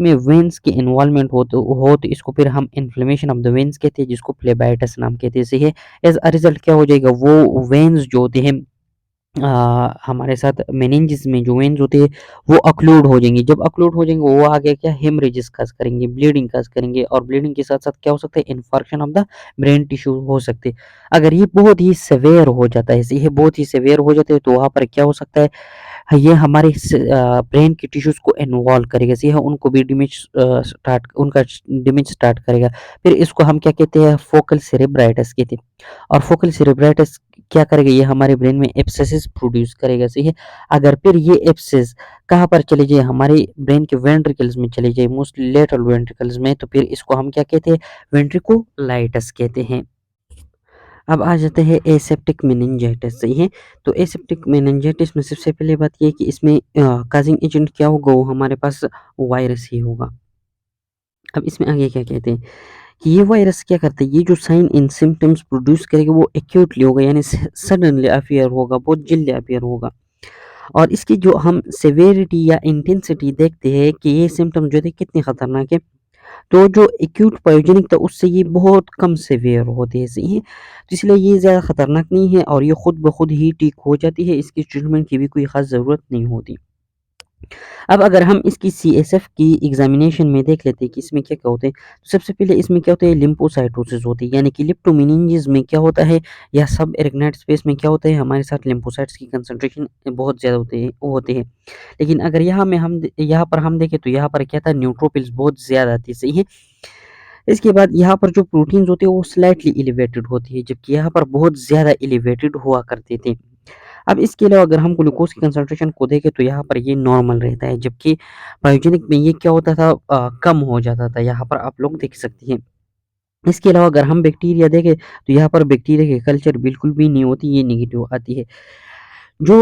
में वेन्स की इन्वॉल्वमेंट हो तो इसको फिर हम इन्फ्लेमेशन ऑफ द वेन्स कहते हैं, जिसको प्लेबाइटिस नाम कहते हैं। सही है। एज अ रिजल्ट क्या हो जाएगा, वो वेन्स जो होते हैं हमारे साथ मेनिंजेस में जो वेन्स होते हैं वो अक्लूड हो जाएंगे। जब अक्लूड हो जाएंगे वो आगे क्या हेमरेजेस काज करेंगे, ब्लीडिंग काज करेंगे, और ब्लीडिंग के साथ साथ क्या हो सकता है, infarction of the brain tissue हो सकते हैं। अगर ये बहुत ही सेवेयर हो जाता है, ये बहुत ही सेवेयर हो जाते हैं, तो वहाँ पर क्या हो सकता है, ये हमारे ब्रेन के टिश्यूज़ को इन्वॉल्व करेगा, जी हाँ, उनको भी डैमेज स्टार्ट करेगा। फिर इसको हम क्या कहते हैं, फोकल सेरेब्राइटिस कहते हैं। और फोकल सेरेब्राइटिस क्या करेगा, ये हमारे ब्रेन में एब्सेसिस प्रोड्यूस करेगा, सही है। अगर फिर ये एब्सेस कहाँ पर चले जाए, हमारे ब्रेन के वेंट्रिकल्स में चले जाए, मोस्टली लेटरल वेंट्रिकल्स में, तो फिर इसको हम क्या कहते हैं, वेंट्रिकुलाइटिस कहते हैं। अब आ जाते हैं एसेप्टिक मेनिंजाइटिस, सही है। तो एसेप्टिक मेनिंजाइटिस में सबसे पहले बात ये है कि इसमें काजिंग एजेंट क्या होगा, वो हमारे पास वायरस ही होगा। अब इसमें आगे क्या कहते हैं कि ये वायरस क्या करता है, ये जो साइन एंड सिम्पटम्स प्रोड्यूस करेगा वो एक्यूटली होगा, यानी सडनली अपियर होगा, बहुत जल्दी अपियर होगा। और इसकी जो हम सेवेरिटी या इंटेंसिटी देखते हैं कि ये सिम्पटम जो थे कितने खतरनाक है, तो जो एक्यूट पायोजेनिक था उससे ये बहुत कम सीवियर होते हैं, सही है। तो इसलिए ये ज़्यादा खतरनाक नहीं है और ये खुद ब खुद ही ठीक हो जाती है, इसकी ट्रीटमेंट की भी कोई ख़ास ज़रूरत नहीं होती। अब अगर हम इसकी सीएसएफ की एग्ज़ामिनेशन में देख लेते हैं कि इसमें क्या-क्या होते हैं, तो सबसे पहले इसमें क्या होता है, लिम्फोसाइटोसिस होती है, यानी कि लिप्टोमेनिंजेस में क्या होता है या सब एरिग्नाइट स्पेस में क्या होता है, हमारे साथ लिम्फोसाइट्स की कंसंट्रेशन बहुत ज़्यादा होते हैं। लेकिन अगर यहाँ पर हम देखें तो यहाँ पर क्या था, न्यूट्रोफिल्स बहुत ज़्यादा थी, सही है। इसके बाद यहाँ पर जो प्रोटीन्स होते हैं वो स्लाइटली एलिवेटेड होती है, जबकि यहाँ पर बहुत ज़्यादा एलिवेटेड हुआ करते थे। अब इसके अलावा अगर हम ग्लूकोज़ की कंसंट्रेशन को देखें तो यहाँ पर ये नॉर्मल रहता है, जबकि बायोजेनिक में ये क्या होता था, कम हो जाता था, यहाँ पर आप लोग देख सकते हैं। इसके अलावा अगर हम बैक्टीरिया देखें तो यहाँ पर बैक्टीरिया की कल्चर बिल्कुल भी नहीं होती, ये नेगेटिव आती है। जो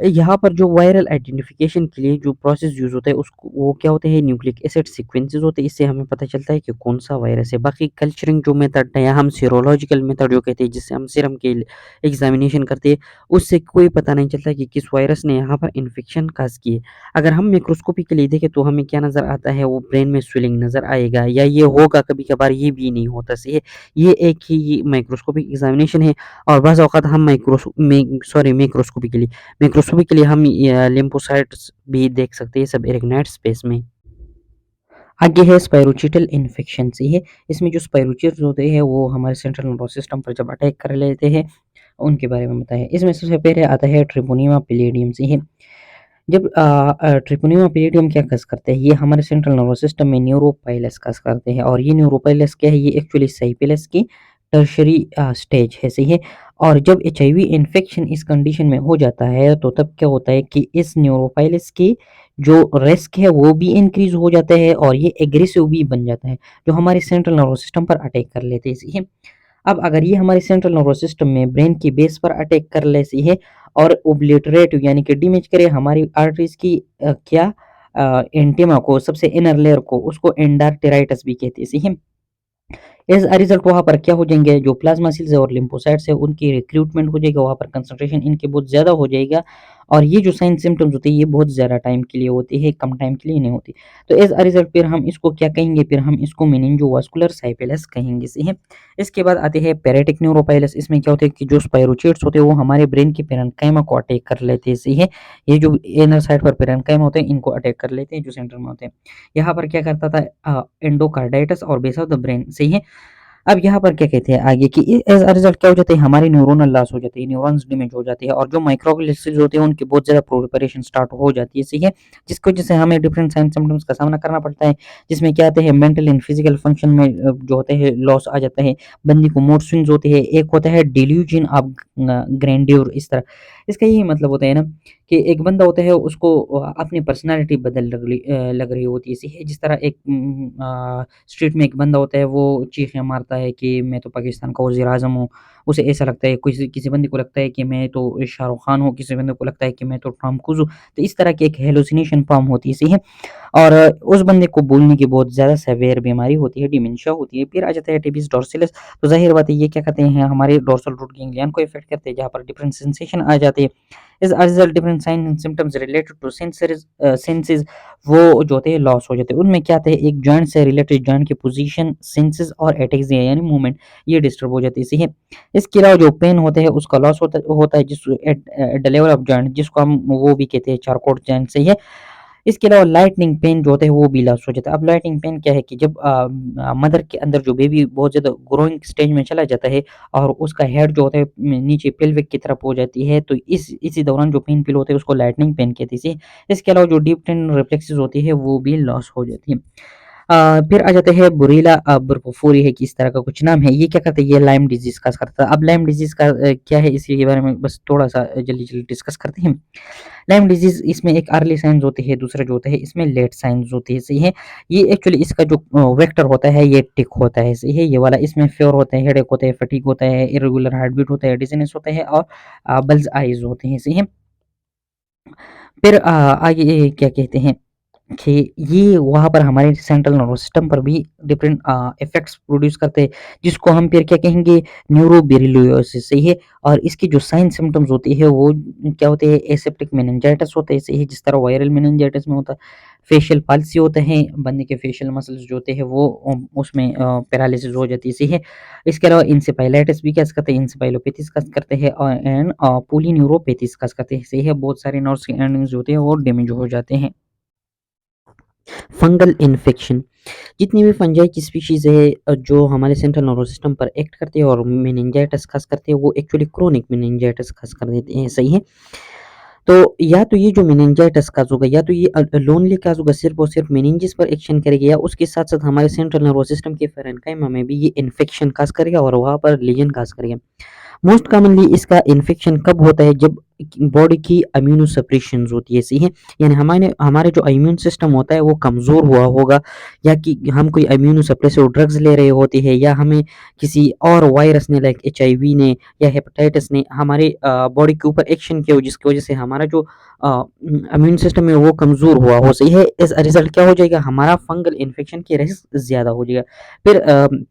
यहाँ पर जो वायरल आइडेंटिफिकेशन के लिए जो प्रोसेस यूज़ होता है उसको वो क्या होते हैं, न्यूक्लिक एसिड सीक्वेंसेस होते हैं, इससे हमें पता चलता है कि कौन-सा वायरस है। बाकी कल्चरिंग जो मेथड है या हम सीरोलॉजिकल मेथड जो कहते हैं, जिससे हम सीरम के एग्ज़ामिनेशन करते हैं, उससे कोई पता नहीं चलता कि किस वायरस ने यहाँ पर इन्फेक्शन काज़ की है। अगर हम माइक्रोस्कोपिकली देखें तो हमें क्या नज़र आता है, वो ब्रेन में स्वेलिंग नज़र आएगा, या ये होगा कभी-कभार, ये भी नहीं होता, सही है। ये एक ही माइक्रोस्कोपिक एग्ज़ामिनेशन है, और बाज़ औक़ात हम माइक्रोस्कोपिकली हम लिम्फोसाइट्स भी देख सकते हैं सब एरिग्नाइट स्पेस में। आगे है स्पाइरोचिटल इन्फेक्शन, सही है। इसमें जो स्पाइरोचिट्स होते हैं वो हमारे सेंट्रल नर्वस सिस्टम पर जब अटैक कर लेते हैं, उनके बारे में बताया। इसमें सबसे पहले आता है ट्रिपोनिमा पैलिडियम, सही है। जब ट्रिपोनिमा पैलिडियम क्या काज़ करते हैं, ये हमारे सेंट्रल नर्वस सिस्टम में न्यूरोपाइलस काज़ करते हैं, और ये न्यूरोपाइलस क्या है, ये एक्चुअली साइपिलस की टर्शियरी स्टेज है, सही है। और जब एचआईवी इन्फेक्शन इस कंडीशन में हो जाता है तो तब क्या होता है कि इस न्यूरोपाइलस की जो रिस्क है वो भी इंक्रीज़ हो जाता है, और ये एग्रेसिव भी बन जाता है, जो हमारे सेंट्रल नर्वस सिस्टम पर अटैक कर लेते हैं, सही है। अब अगर ये हमारे सेंट्रल नर्वस सिस्टम में ब्रेन की बेस पर अटैक कर ले, सही है, और ओब्लिटरेट यानी कि डैमेज करे हमारी आर्टरीज़ की एंटिमा को, सबसे इनर लेयर को, उसको एंडार्टेराइटिस भी कहते हैं, सही है। एज़ अ रिज़ल्ट वहाँ पर क्या हो जाएँगे, जो प्लाज़्मा सेल्स है और लिम्फोसाइट्स है उनकी रिक्रूटमेंट हो जाएगा, वहाँ पर कंसंट्रेशन इनकी बहुत ज़्यादा हो जाएगा, और ये जो साइन सिम्पटम्स होते हैं ये बहुत ज़्यादा टाइम के लिए होती है, कम टाइम के लिए नहीं होती। तो एज़ अ रिज़ल्ट फिर हम इसको क्या कहेंगे, फिर हम इसको मेनिंजोवास्कुलर साइपिलस कहेंगे, सही है। इसके बाद आते हैं पैरेटिक न्यूरोपाइलस। इसमें क्या होता है कि जो स्पाइरोचिट्स होते हैं वो हमारे ब्रेन के पैरेन्काइमा को अटैक कर लेते हैं, सही है। ये जो इनर साइड पर पैरेन्काइमा होते हैं इनको अटैक कर लेते हैं, जो सेंटर में होते हैं। यहाँ पर क्या करता था, एंडोकार्डाइटिस और बेस ऑफ द ब्रेन, सही है। अब यहाँ पर क्या कहते हैं आगे कि एज़ अ रिज़ल्ट क्या हो जाता है, हमारे न्यूरोनल लॉस हो जाती है, न्यूरॉन्स डैमेज हो जाती है, और जो माइक्रोग्लियस होते हैं उनकी बहुत ज़्यादा प्रोलिफरेशन स्टार्ट हो जाती है, सही है। जिसकी वजह से हमें डिफरेंट साइन सिम्पटम्स का सामना करना पड़ता है, जिसमें क्या आते हैं, मेंटल एंड फिजिकल फंक्शन में जो होते हैं लॉस आ जाता है, बंदे को मूड स्विंग्स होते हैं, एक होता है डिल्यूजन ऑफ ग्रैंडियर, इस तरह। इसका यही मतलब होता है ना कि एक बंदा होता है उसको अपनी पर्सनैलिटी लग रही होती है, सही है। जिस तरह एक स्ट्रीट में एक बंदा होता है वो चीखें मारता है कि मैं तो पाकिस्तान का वज़ीर-ए-आज़म हूँ, उसे ऐसा लगता है, किसी किसी बंदे को लगता है कि मैं तो शाहरुख खान हूँ, किसी बंदे को लगता है कि मैं तो टॉम क्रूज़ हूँ। तो इस तरह की एक हैलुसिनेशन फ़ॉर्म होती है, सही है? और उस बंदे को बोलने की बहुत ज़्यादा सेवियर बीमारी होती है, डिमेंशिया होती है। फिर आ जाता है टिबिस डोर्सालिस, तो ज़ाहिर बात है ये क्या कहते हैं, हमारे डोर्सल रूट गैंग्लियन को इफ़ेक्ट करते हैं, जहाँ पर डिफरेंट सेंसेशन आ जाते हैं। As a result, different signs and symptoms related to senses वो जो होते हैं लॉस हो जाते हैं। उनमें क्या होता है, एक जॉइंट से रिलेटेड जॉइंट की पोजीशन, सेंसेस और एटैक्सिया यानी मूवमेंट, ये डिस्टर्ब हो जाती है, सही है। इसके अलावा जो पेन होते हैं उसका लॉस होता है जिस at the level of joint, जिसको हम वो भी कहते हैं चारकोट जॉइंट, सही है। इसके अलावा लाइटनिंग पेन जो होता है वो भी लॉस हो जाता है। अब लाइटनिंग पेन क्या है कि जब मदर के अंदर जो बेबी बहुत ज़्यादा ग्रोइंग स्टेज में चला जाता है और उसका हेड जो होता है नीचे पेल्विक की तरफ हो जाती है, तो इसी दौरान जो पेन फ़ील होते हैं उसको लाइटनिंग पेन कहते हैं। इसके अलावा जो डीप टेंडन रिफ्लेक्सेस होती है वो भी लॉस हो जाती है। फिर आ जाते हैं बुरीला बर्फोफोरी है कि इस तरह का कुछ नाम है। ये क्या करता है, ये लाइम डिज़ीज़ का करता है। अब लाइम डिज़ीज़ का क्या है, इसके बारे में बस थोड़ा-सा जल्दी-जल्दी डिस्कस करते हैं। लाइम डिजीज़ इसमें एक अर्ली साइन्स होते हैं, दूसरा जो होता है इसमें लेट साइन्स होती है, सही है। ये एक्चुअली इसका जो वेक्टर होता है ये टिक होता है, सही है। ये वाला इसमें फ़ीवर होता है, हेडेक होता है, फटीग होता है, इर्रेगुलर हार्ट बीट होता है, डिज़ीनेस होता है और बल्ज आइज़ होते हैं, सही है। फिर आगे क्या कहते हैं कि ये वहाँ पर हमारे सेंट्रल नर्वस सिस्टम पर भी डिफरेंट इफ़ेक्ट्स प्रोड्यूस करते हैं, जिसको हम फिर क्या कहेंगे, न्यूरोबेरिलियोसिस, सही है। और इसकी जो साइन सिम्पटम्स होती है वो क्या होते हैं, एसेप्टिक मेनिंजाइटिस होते हैं, सही है, जिस तरह वायरल मेनिंजाइटिस में होता है। फेशियल पाल्सी होते हैं, बंदे के फेशियल मसल्स जो होते हैं वो उसमें पैरालिसिस हो जाती है, सही है। इसके अलावा इंसेफेलाइटिस भी कस करते हैं, इंसेफेलोपैथीज़ कस करते हैं और एंड पॉलीन्यूरोपैथीज़ कस करते हैं, सही है। बहुत सारे नर्व्स के एंडिंग्स जो होते हैं वो डैमेज हो जाते हैं। फंगल इन्फेक्शन, जितनी भी फंजाई की स्पीशीज़ है जो हमारे सेंट्रल नर्वस सिस्टम पर एक्ट करती है और मेनिंजाइटिस खास करते हैं, वो एक्चुअली क्रोनिक मेनिंजाइटिस खास कर देते हैं, सही है। तो या तो ये जो मेनिंजाइटिस काज़ होगा या तो ये लोनली काज़ होगा, सिर्फ़ और सिर्फ़ मेनिंजेस पर एक्शन करेगा, या उसके साथ-साथ हमारे सेंट्रल नर्वस सिस्टम के पेरेन्काइमा में भी ये इन्फेक्शन काज़ करेगा और वहाँ पर लीजन काज़ करेगा। मोस्ट कॉमनली इसका इन्फेक्शन कब होता है, जब बॉडी की इम्यूनो सप्रेशंस होती है, सही है। यानी हमारे हमारे जो इम्यून सिस्टम होता है वो कमज़ोर हुआ होगा, या कि हम कोई इम्यूनो सप्रेसिव ड्रग्स ले रहे होते हैं, या हमें किसी और वायरस ने लाइक एचआईवी ने या हेपेटाइटिस ने हमारे बॉडी के ऊपर एक्शन किया हो, जिसकी वजह से हमारा जो इम्यून सिस्टम है वो कमज़ोर हुआ हो, सही है। एज़ अ रिज़ल्ट क्या हो जाएगा, हमारा फंगल इन्फेक्शन की रिस्क ज़्यादा हो जाएगा। फिर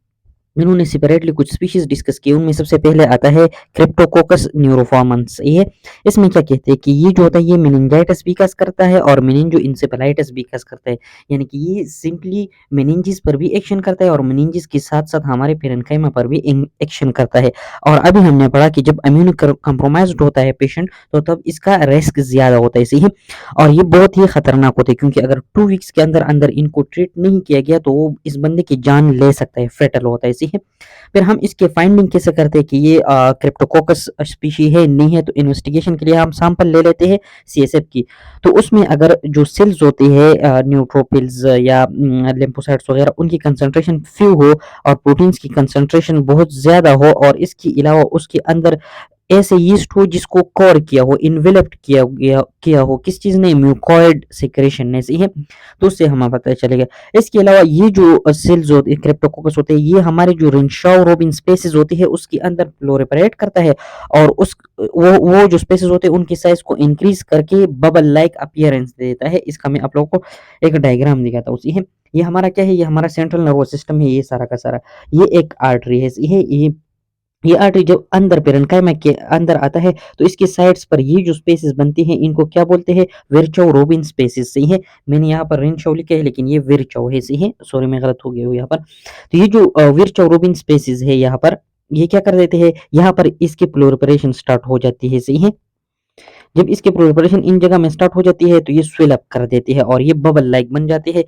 इन्होंने सेपरेटली कुछ स्पीशीज़ डिस्कस की, उनमें सबसे पहले आता है क्रिप्टोकोकस न्यूरोफॉर्मन्स, ये है। इसमें क्या कहते हैं कि ये जो होता है ये मेनिंजाइटिस भी कज़ करता है और मेनिंजोइन्सेफेलाइटिस भी कज़ करता है। यानी कि ये सिंपली मेनिंजेस पर भी एक्शन करता है और मेनिंजेस के साथ-साथ हमारे पेरेन्काइमा पर भी एक्शन करता है। और अभी हमने पढ़ा कि जब इम्यूनो कॉम्प्रोमाइज़्ड होता है पेशेंट, तो तब इसका रिस्क ज़्यादा होता है, सही है। और ये बहुत ही खतरनाक होते हैं, क्योंकि अगर 2 वीक्स के अंदर-अंदर इनको ट्रीट नहीं किया गया तो वो इस बंदे की जान ले सकता है, फ़ेटल होता है, सही है। फिर हम इसकी फाइंडिंग कैसे करते हैं कि ये क्रिप्टोकोकस स्पीशी है, नहीं है, तो इन्वेस्टिगेशन के लिए हम सैंपल ले लेते हैं सीएसएफ की। तो उसमें अगर जो सेल्स होती है न्यूट्रोफिल्स या लिम्फोसाइट्स वगैरह, उनकी कंसंट्रेशन फ्यू हो और प्रोटीन्स की कंसंट्रेशन बहुत ज़्यादा हो, और इसके अलावा उसके अंदर ऐसे यीस्ट हो जिसको कोर किया हो, इन्वेलप्ड किया हो, किस चीज़ ने, म्यूकोइड सेक्रेशन ने, सही है। तो उससे हमें पता चलेगा। इसके अलावा ये जो सेल्स होते हैं, क्रिप्टोकोकस होते हैं, ये हमारे जो रिंशाओ रोबिन स्पेसेस होती है उसके अंदर प्रोलिफरेट करता है, और उस वो जो स्पेसेस होते हैं उनकी साइज को इंक्रीज करके बबल लाइक अपीयरेंस देता है। इसका मैं आप लोगों को एक डायग्राम दिखाता हूँ, सही है। ये हमारा क्या है, ये हमारा सेंट्रल नर्वस सिस्टम है, ये सारा का सारा। ये एक आर्टरी है, सही है। ये आर्टरी जब अंदर पेरेन्काइमा के अंदर आता है, तो इसकी साइड्स पर ये जो स्पेसेस बनती हैं इनको क्या बोलते हैं, विर्चोव रोबिन स्पेसेस, सही है। मैंने यहाँ पर रिंशोव लिखा है लेकिन ये विर्चोव है, सही है। सॉरी मैं गलत हो गया हूँ यहाँ पर। तो ये जो विर्चोव रोबिन स्पेसेस है यहाँ पर, ये क्या कर देते हैं, यहाँ पर इसकी प्रोलिफरेशन स्टार्ट हो जाती है, सही है। जब इसकी प्रोलिफरेशन इन जगह में स्टार्ट हो जाती है तो ये स्वेल अप कर देती है और ये बबल लाइक बन जाती है।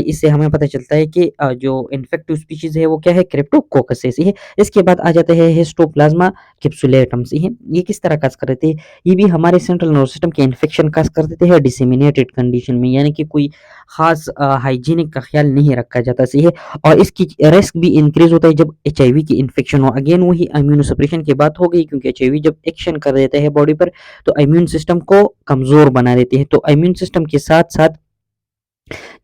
इससे हमें पता चलता है कि जो इन्फेक्टिव स्पीशीज़ है वो क्या है, क्रिप्टोकोकस है, सही है। इसके बाद आ जाता है हिस्टोप्लाज्मा कैप्सुलेटम, सही है। ये किस तरह काज़ कर देते हैं, ये भी हमारे सेंट्रल नर्वस सिस्टम के इन्फेक्शन काज़ कर देते हैं डिसेमिनेटेड कंडीशन में, यानी कि कोई ख़ास हाइजीनिक का ख्याल नहीं रखा जाता, सही है। और इसकी रिस्क भी इंक्रीज़ होता है जब एचआईवी की इन्फेक्शन हो। अगेन वही इम्यूनो सप्रेशन की बात हो गई, क्योंकि एचआईवी जब एक्शन कर देता है बॉडी पर तो इम्यून सिस्टम को कमज़ोर बना देती है। तो इम्यून सिस्टम के साथ-साथ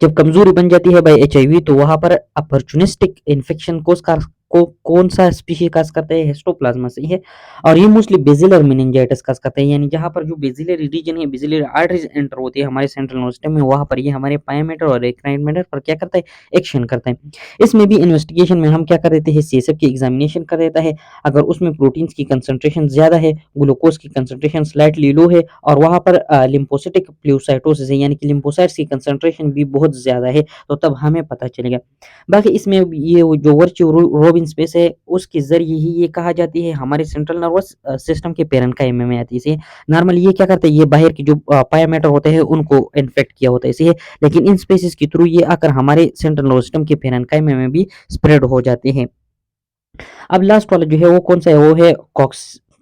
जब कमज़ोरी बन जाती है बाय एचआईवी, तो वहाँ पर अपॉर्चुनिस्टिक इन्फेक्शन कोज़ को कौन-सा स्पीशीज़ काज़ करता है? हिस्टोप्लाज़्मा से है और ये मोस्टली बेसिलर मेनिंजाइटिस काज़ करता है, यानी जहाँ पर जो बेसिलरी रीजन है, बेसिलरी आर्टरीज़ एंटर होती है हमारे सेंट्रल नर्वस सिस्टम में, वहाँ पर ये हमारे पायोमीटर और एक्राइनोमीटर पर क्या करता है? एक्शन करता है। इसमें भी इन्वेस्टिगेशन में हम क्या कर देते हैं? सीएसएफ की एग्ज़ामिनेशन कर देता है। अगर उसमें प्रोटीन्स की कंसंट्रेशन ज़्यादा है, ग्लूकोज़ की कंसंट्रेशन स्लाइटली लो है और वहाँ पर लिम्फोसिटिक प्यूसाइटोसिस है, यानी कि लिम्फोसाइट्स की कंसंट्रेशन भी बहुत ज़्यादा है, तो तब हमें पता चलेगा। बाकी इसमें ये वो जो वर्च्यू रोबिन स्पेस है, उसके ज़रिए ही ये कहा जाती है हमारे सेंट्रल नर्वस सिस्टम के पैरेन्काइमा में आती है। इसे नॉर्मली ये क्या करते हैं, ये बाहर के जो पारामीटर होते हैं उनको इन्फेक्ट किया होता है इसे, लेकिन इन स्पेसीज़ के थ्रू ये आकर हमारे सेंट्रल नर्वस सिस्टम के पैरेन्काइमा में भी स्प्रेड हो जाते हैं। अब लास्ट वाला जो है वो कौन-सा है, वो है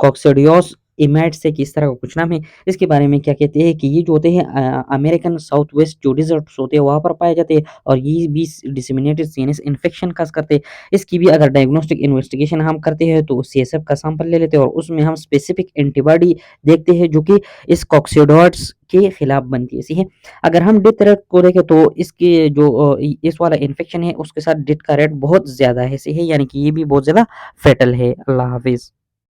कॉक्सिडियोस इमैट्स है कि इस तरह का कुछ नाम है। इसके बारे में क्या कहते हैं कि ये जो होते हैं अमेरिकन साउथ वेस्ट जो डिज़र्ट्स होते हैं वहाँ पर पाए जाते हैं और ये भी डिसेमिनेटेड सीएनएस इन्फेक्शन काज़ करते हैं। इसकी भी अगर डायग्नोस्टिक इन्वेस्टिगेशन हम करते हैं तो सीएसएफ का सैंपल ले लेते हैं और उसमें हम स्पेसिफिक एंटीबॉडी देखते हैं जो कि इस कॉक्सिडियोट्स के खिलाफ बनती है, सही है। अगर हम डेथ रेट को देखें तो इसके जो इस वाला इन्फेक्शन है उसके साथ डेथ का रेट बहुत ज़्यादा है, सही है, यानी कि ये भी बहुत ज़्यादा फ़ेटल है। अल्लाह हाफ़िज़।